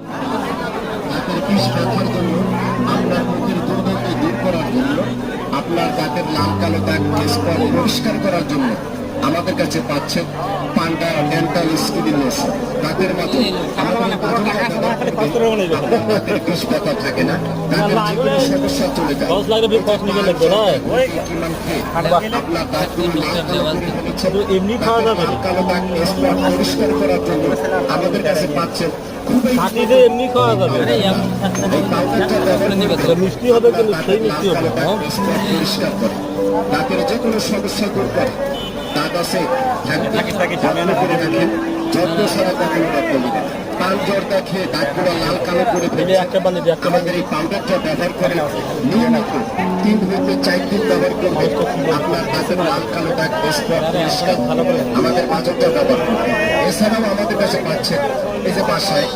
দাঁতের বিষ ব্যথার জন্য, আপনার মুখের দুর্গন্ধ দূর করার জন্য, আপনার দাঁতের লাল কালো দাগ স্পট পরিষ্কার করার জন্য আমাদের কাছে পাচ্ছেন পান্ডা ডেন্টাল স্কিনলেস। দাঁতের মাঝে দাঁতের বিষ ব্যথা থাকে না, দাঁতের যে কোনো সমস্যা চলে যায়। আপনার দাঁতগুলো এমনি খাওয়া যাবে, কালো দাগ স্পট পরিষ্কার করার জন্য আমাদের কাছে পাচ্ছেন এমনি খাওয়া যাবে। মিষ্টি হবে, কিন্তু সেই মিষ্টি হবে। পরিষ্কার করে দাঁতের যে কোনো সমস্যা দূর করে। দাঁত আছে করে রাখেন, যত্ন সারা কখনো করবেন। পান জর্দা খেয়ে দাঁতগুলো লাল কালো করে ফেলে আমাদের এই পাউডারটা ব্যবহার করে নিয়মিত 3 হইতে 4 দিন ব্যবহার করবেন। আপনার দাঁতের লাল কালো দাগ স্পট পরিষ্কার আমাদের মাঝটা ব্যবহার করবেন। এছাড়াও আমাদের কাছে পাচ্ছেন এই যে বাসায়